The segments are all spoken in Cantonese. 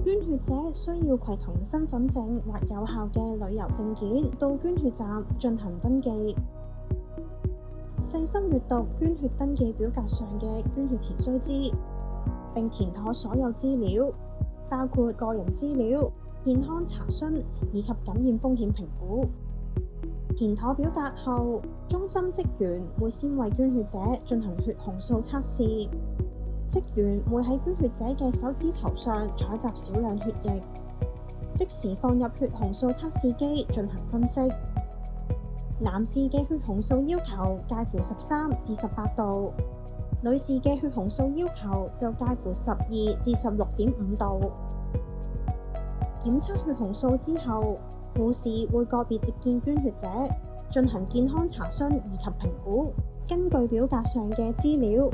捐血者需要攜同身份證或有效嘅旅遊證件到捐血站進行登記。細心閱讀捐血登記表格上嘅捐血前須知，並填妥所有資料，包括個人資料、健康查詢以及感染風險評估。填妥表格後，中心職員會先為捐血者進行血紅素測試。職員會喺捐血者嘅手指頭上採集少量血液，即時放入血紅素測試機進行分析。男士嘅血紅素要求介乎13至18度，女士嘅血紅素要求就介乎12至16.5度。檢測血紅素之後，護士會個別接見捐血者，進行健康查詢以及評估，根據表格上嘅資料，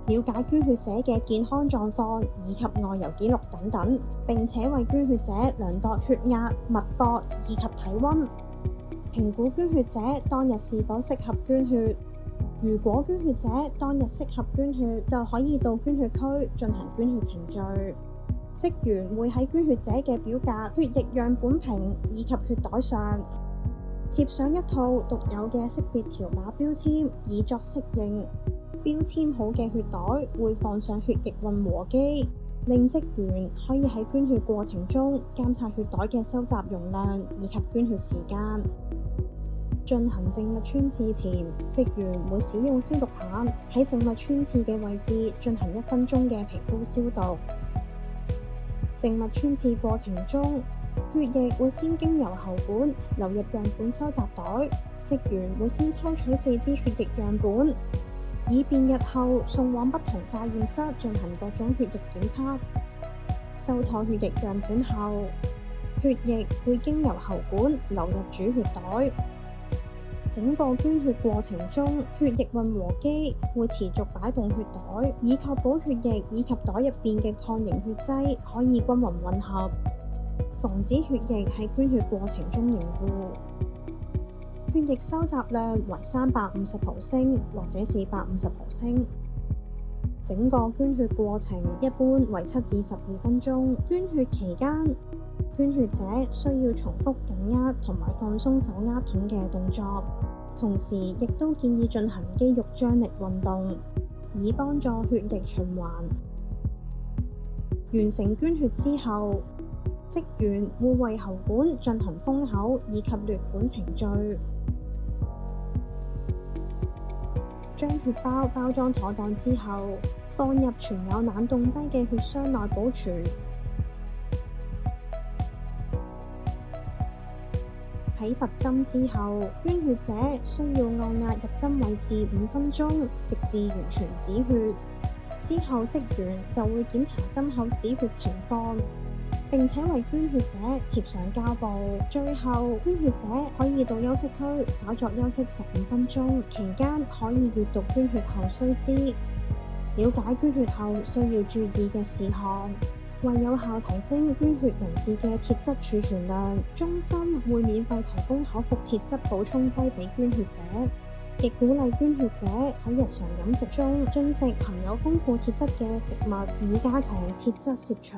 了解捐血者嘅健康狀況以及外遊記錄等等，並且為捐血者量度血壓、脈搏以及體溫，評估捐血者當日是否適合捐血。如果捐血者當日適合捐血，就可以到捐血區進行捐血程序。職員會喺捐血者嘅表格、血液樣本瓶以及血袋上貼上一套獨有嘅識別條碼標籤，以作適應。標籤好嘅血袋會放上血液混合機，令職員可以喺捐血過程中監察血袋嘅收集容量以及捐血時間。進行靜脈穿刺前，職員會使用消毒棒喺靜脈穿刺嘅位置進行1分鐘嘅皮膚消毒。靜脈穿刺過程中，血液會先經由喉管流入樣本收集袋，職員會先抽取4支血液樣本，以便日後送往不同化驗室進行各種血液檢測。收妥血液樣本後，血液會經由喉管流入主血袋。整個捐血過程中，血液混合機會持續擺動血袋，以確保血液以及袋入邊嘅抗凝血劑可以均勻混合，防止血液喺捐血過程中凝固。血液收集量為350毫升或者450毫升。整個捐血過程一般為7至12分鐘。捐血期間，捐血者需要重複緊握同埋放鬆手握筒嘅動作，同時亦都建議進行肌肉張力運動，以幫助血液循環。完成捐血之後，職員會為喉管進行封口以及濾管程序。將血包包裝妥當之後，放入存有冷凍劑嘅血箱內保存。喺拔針之後，捐血者需要按壓入針位置5分鐘，直至完全止血。之後職員就會檢查針口止血情況，並且為捐血者貼上膠布。最後，捐血者可以到休息區稍作休息15分鐘，期間可以閱讀捐血後須知，了解捐血後需要注意嘅事項。為有效提升捐血人士嘅鐵質儲存量，中心會免費提供口服鐵質補充劑俾捐血者，亦鼓勵捐血者喺日常飲食中進食含有豐富鐵質嘅食物，以加強鐵質攝取。